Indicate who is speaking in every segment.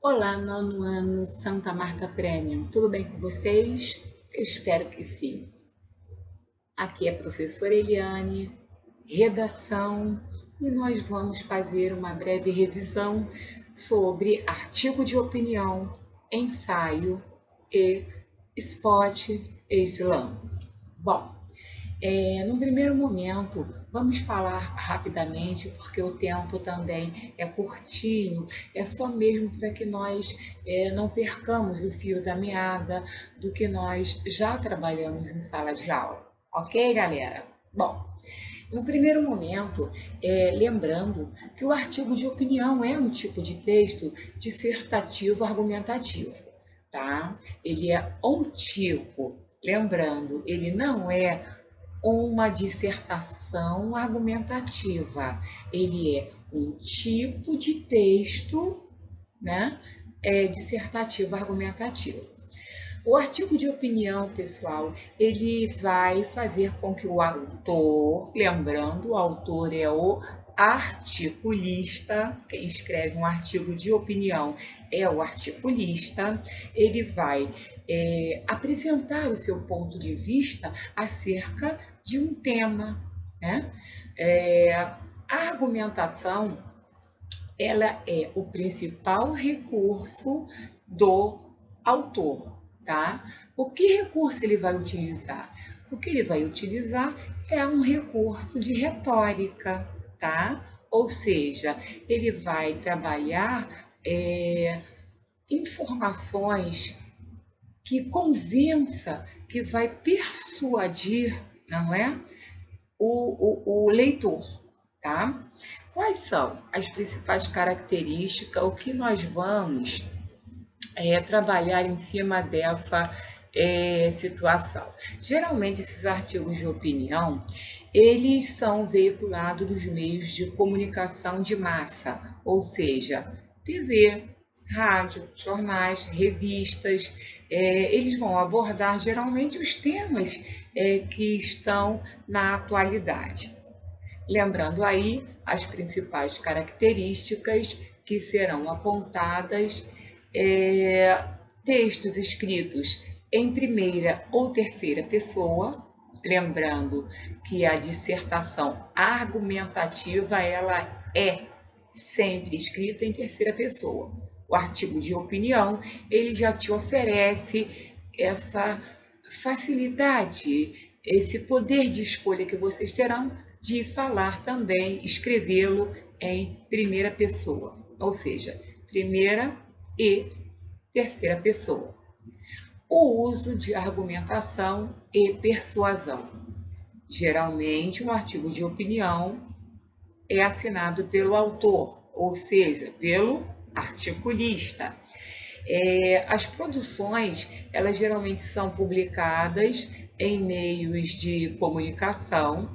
Speaker 1: Olá, nono ano Santa Marta Premium. Tudo bem com vocês? Eu espero que sim. Aqui é a professora Eliane, redação, e nós vamos fazer uma breve revisão sobre artigo de opinião, ensaio e spot e slam. Bom, num primeiro momento, vamos falar rapidamente, porque o tempo também é curtinho, é só mesmo para que nós não percamos o fio da meada do que nós já trabalhamos em sala de aula. Ok, galera? Bom, no primeiro momento, lembrando que o artigo de opinião é um tipo de texto dissertativo argumentativo, tá? Ele é um tipo, lembrando, ele não é uma dissertação argumentativa. Ele é um tipo de texto, né, dissertativo argumentativo. O artigo de opinião, pessoal, ele vai fazer com que o autor, lembrando, o autor é o articulista, quem escreve um artigo de opinião é o articulista, ele vai apresentar o seu ponto de vista acerca de um tema, né? A argumentação, ela é o principal recurso do autor, tá? O que recurso ele vai utilizar? O que ele vai utilizar é um recurso de retórica, tá? Ou seja, ele vai trabalhar informações que convença, que vai persuadir, não é? O leitor, tá? Quais são as principais características, o que nós vamos trabalhar em cima dessa situação? Geralmente, esses artigos de opinião, eles são veiculados nos meios de comunicação de massa, ou seja, TV, rádio, jornais, revistas. Eles vão abordar geralmente os temas que estão na atualidade. Lembrando aí as principais características que serão apontadas, textos escritos em primeira ou terceira pessoa, lembrando que a dissertação argumentativa ela é sempre escrita em terceira pessoa. O artigo de opinião, ele já te oferece essa facilidade, esse poder de escolha que vocês terão de falar também, escrevê-lo em primeira pessoa, ou seja, primeira e terceira pessoa. O uso de argumentação e persuasão. Geralmente, um artigo de opinião é assinado pelo autor, ou seja, pelo articulista. As produções, elas geralmente são publicadas em meios de comunicação,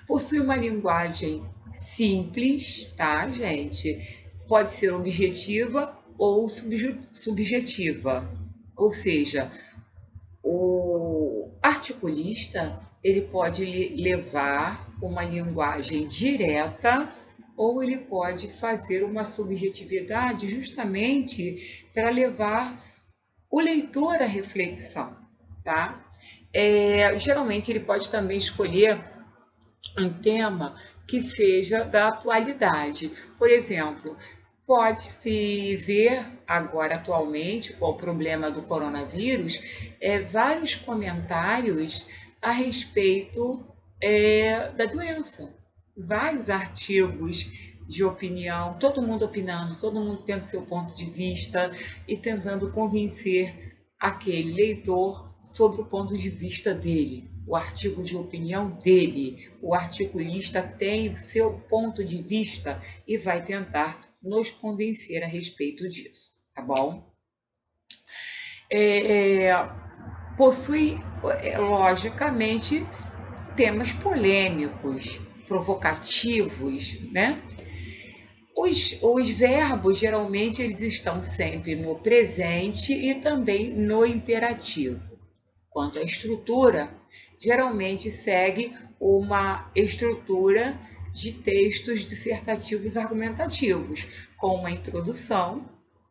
Speaker 1: possui uma linguagem simples, tá, gente? Pode ser objetiva ou subjetiva, ou seja, o articulista ele pode levar uma linguagem direta ou ele pode fazer uma subjetividade justamente para levar o leitor à reflexão, tá? Geralmente ele pode também escolher um tema que seja da atualidade. Por exemplo, pode-se ver agora atualmente, com o problema do coronavírus, vários comentários a respeito da doença. Vários artigos de opinião, todo mundo opinando, todo mundo tendo seu ponto de vista e tentando convencer aquele leitor sobre o ponto de vista dele, o artigo de opinião dele. O articulista tem o seu ponto de vista e vai tentar nos convencer a respeito disso, tá bom? Possui, logicamente, temas polêmicos, provocativos, né? Os verbos, geralmente, eles estão sempre no presente e também no imperativo. Quanto à estrutura, geralmente segue uma estrutura de textos dissertativos argumentativos, com uma introdução,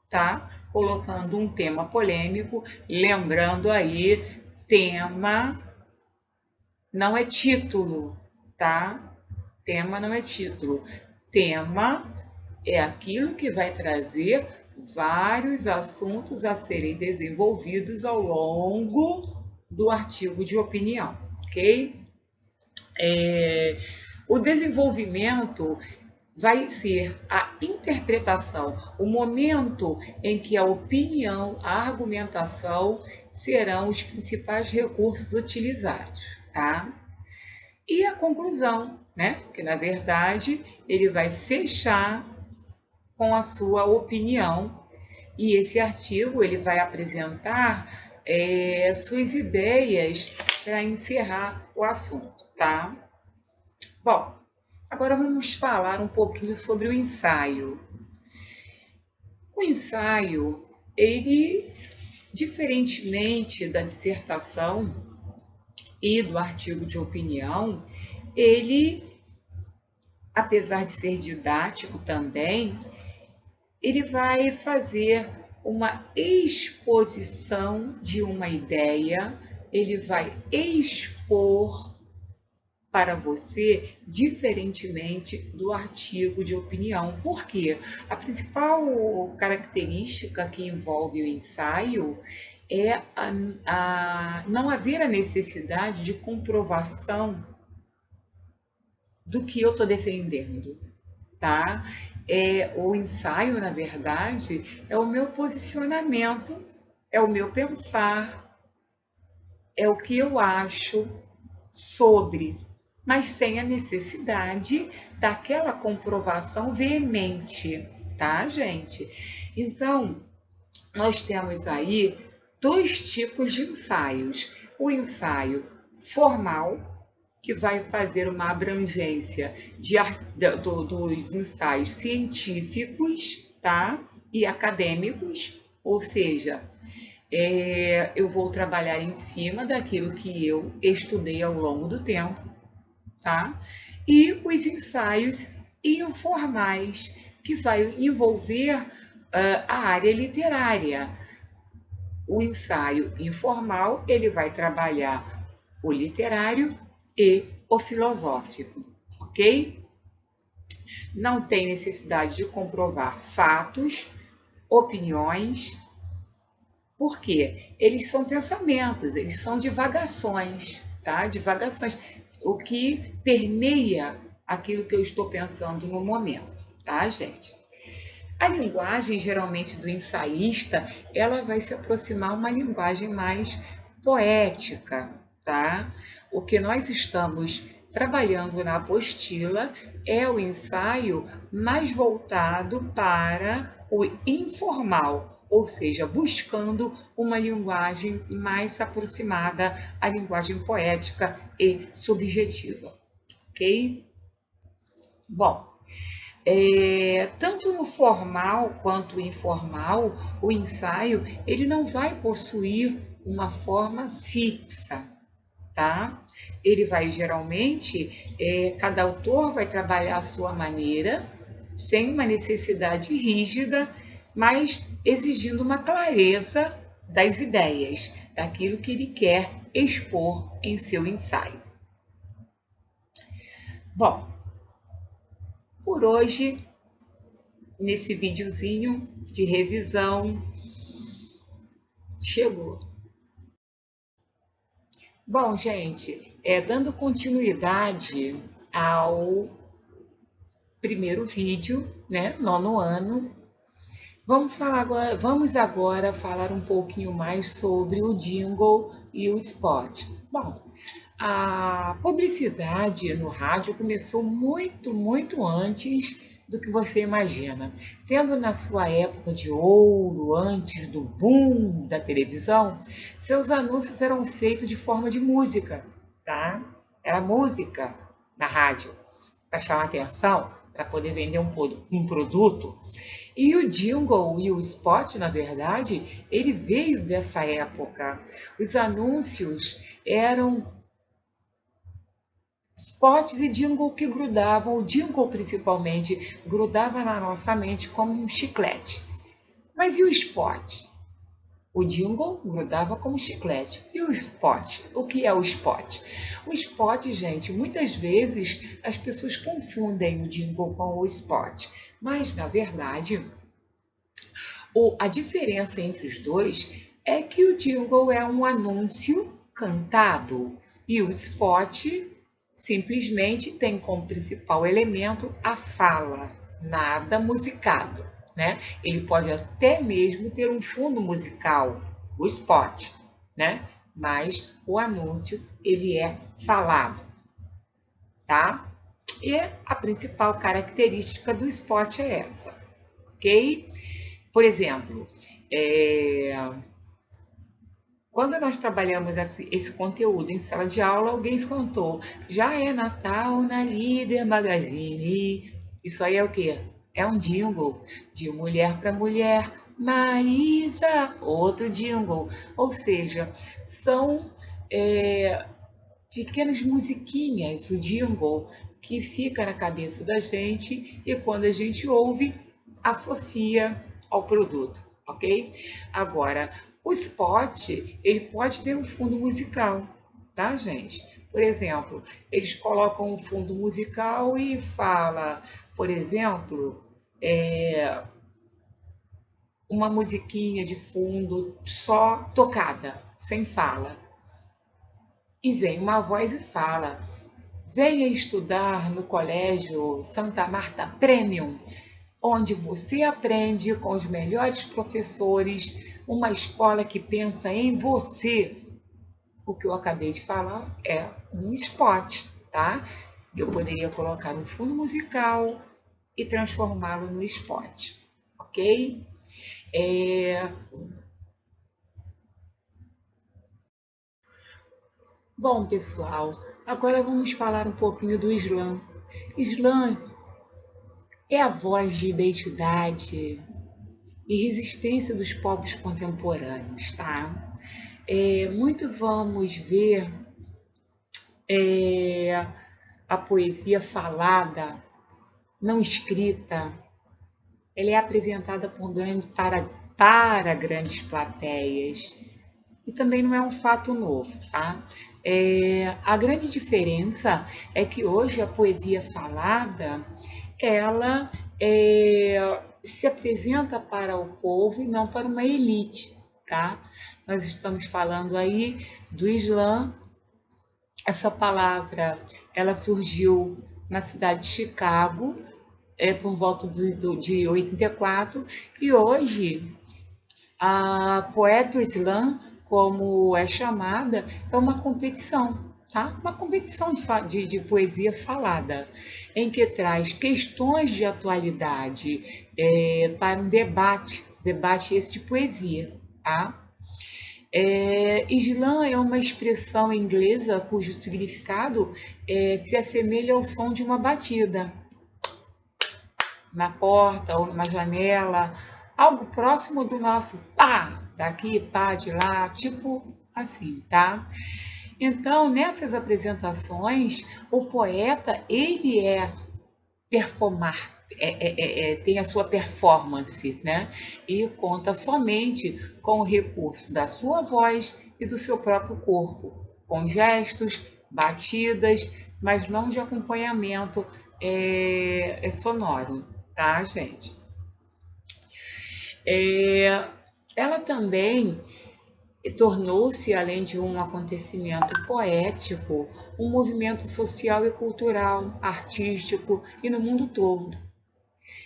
Speaker 1: tá? Colocando um tema polêmico, lembrando aí, tema não é título, tá? Tema não é título. Tema é aquilo que vai trazer vários assuntos a serem desenvolvidos ao longo do artigo de opinião, ok? O desenvolvimento vai ser a interpretação, o momento em que a opinião, a argumentação serão os principais recursos utilizados, tá? E a conclusão, né? Que na verdade ele vai fechar com a sua opinião e esse artigo ele vai apresentar suas ideias para encerrar o assunto, tá? Bom, agora vamos falar um pouquinho sobre o ensaio. O ensaio, ele, diferentemente da dissertação e do artigo de opinião, ele, apesar de ser didático também, ele vai fazer uma exposição de uma ideia, ele vai expor para você, diferentemente do artigo de opinião. Por quê? A principal característica que envolve o ensaio é não haver a necessidade de comprovação do que eu estou defendendo, tá? O ensaio, na verdade, é o meu posicionamento, é o meu pensar, é o que eu acho sobre, mas sem a necessidade daquela comprovação veemente, tá, gente? Então, nós temos aí dois tipos de ensaios. O ensaio formal, que vai fazer uma abrangência dos ensaios científicos, tá? E acadêmicos, ou seja, eu vou trabalhar em cima daquilo que eu estudei ao longo do tempo, tá? E os ensaios informais, que vai envolver a área literária. O ensaio informal, ele vai trabalhar o literário e o filosófico, ok? Não tem necessidade de comprovar fatos, opiniões, porque eles são pensamentos, eles são divagações, tá? Divagações, o que permeia aquilo que eu estou pensando no momento, tá, gente? A linguagem, geralmente, do ensaísta, ela vai se aproximar uma linguagem mais poética, tá? O que nós estamos trabalhando na apostila é o ensaio mais voltado para o informal, ou seja, buscando uma linguagem mais aproximada à linguagem poética e subjetiva, ok? Bom, tanto no formal quanto informal, o ensaio ele não vai possuir uma forma fixa, tá? Ele vai geralmente, cada autor vai trabalhar a sua maneira, sem uma necessidade rígida, mas exigindo uma clareza das ideias, daquilo que ele quer expor em seu ensaio. Bom, por hoje, nesse videozinho de revisão, chegou. Bom, gente, dando continuidade ao primeiro vídeo, né, nono ano, vamos agora falar um pouquinho mais sobre o jingle e o spot. Bom, a publicidade no rádio começou muito antes do que você imagina. Tendo na sua época de ouro, antes do boom da televisão, seus anúncios eram feitos de forma de música, tá? Era música na rádio, para chamar atenção, para poder vender um produto. E o jingle e o spot, na verdade, ele veio dessa época. Os anúncios eram spots e jingle que grudavam, o jingle principalmente, grudava na nossa mente como um chiclete. Mas e o spot? O jingle grudava como chiclete. E o spot? O que é o spot? O spot, gente, muitas vezes as pessoas confundem o jingle com o spot. Mas, na verdade, a diferença entre os dois é que o jingle é um anúncio cantado e o spot simplesmente tem como principal elemento a fala, nada musicado, né? Ele pode até mesmo ter um fundo musical, o spot, né? Mas o anúncio ele é falado, tá? E a principal característica do spot é essa, ok? Por exemplo, é, quando nós trabalhamos esse conteúdo em sala de aula, alguém cantou: Já é Natal na Líder Magazine. Isso aí é o quê? É um jingle de mulher para mulher. Marisa, outro jingle. Ou seja, são é, pequenas musiquinhas, o jingle, que fica na cabeça da gente e quando a gente ouve, associa ao produto, ok? Agora, o spot, ele pode ter um fundo musical, tá, gente? Por exemplo, eles colocam um fundo musical e fala, por exemplo, uma musiquinha de fundo só tocada, sem fala. E vem uma voz e fala: Venha estudar no Colégio Santa Marta Premium, onde você aprende com os melhores professores, uma escola que pensa em você. O que eu acabei de falar é um spot, tá? Eu poderia colocar um fundo musical e transformá-lo no spot, ok? É... Bom, pessoal, agora vamos falar um pouquinho do Islã. Islã é a voz de identidade e resistência dos povos contemporâneos, tá? Muito vamos ver é, a poesia falada, não escrita, ela é apresentada para grandes plateias e também não é um fato novo, tá? A grande diferença é que hoje a poesia falada, ela se apresenta para o povo e não para uma elite, tá? Nós estamos falando aí do Islã. Essa palavra, ela surgiu na cidade de Chicago, por volta de 84, e hoje a Poetry Slam, como é chamada, é uma competição, tá? Uma competição de poesia falada, em que traz questões de atualidade para um debate esse de poesia, tá? Slam é uma expressão inglesa cujo significado se assemelha ao som de uma batida na porta ou numa janela, algo próximo do nosso pá, daqui, pá, de lá, tipo assim, tá? Então, nessas apresentações, o poeta, ele performar, tem a sua performance, né? E conta somente com o recurso da sua voz e do seu próprio corpo, com gestos, batidas, mas não de acompanhamento sonoro, tá, gente? Ela também tornou-se, além de um acontecimento poético, um movimento social e cultural, artístico e no mundo todo.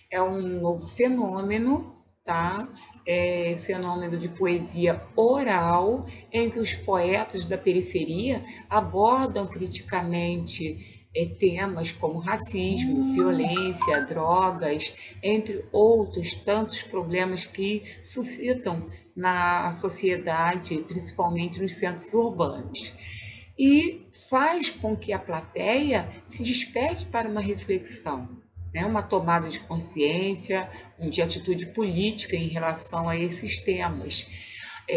Speaker 1: É um novo fenômeno, tá? Fenômeno de poesia oral, em que os poetas da periferia abordam criticamente temas como racismo, violência, drogas, entre outros tantos problemas que suscitam na sociedade, principalmente nos centros urbanos. E faz com que a plateia se desperte para uma reflexão, né? Uma tomada de consciência, de atitude política em relação a esses temas.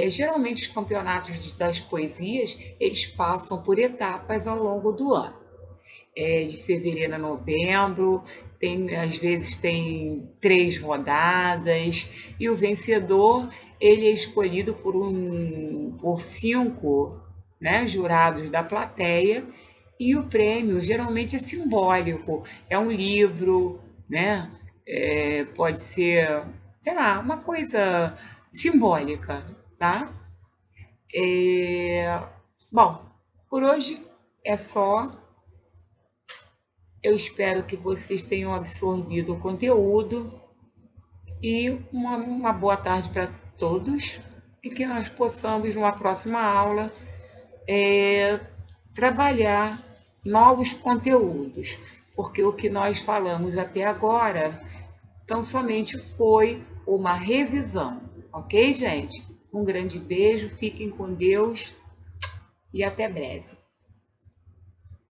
Speaker 1: Geralmente os campeonatos das poesias, eles passam por etapas ao longo do ano. De fevereiro a novembro, às vezes tem 3 rodadas, e o vencedor ele é escolhido por 5, né, jurados da plateia, e o prêmio geralmente é simbólico, é um livro, né? Pode ser, sei lá, uma coisa simbólica, tá? Bom, por hoje é só. Eu espero que vocês tenham absorvido o conteúdo e uma boa tarde para todos, e que nós possamos, numa próxima aula, trabalhar novos conteúdos, porque o que nós falamos até agora tão somente foi uma revisão, ok, gente? Um grande beijo, fiquem com Deus e até breve.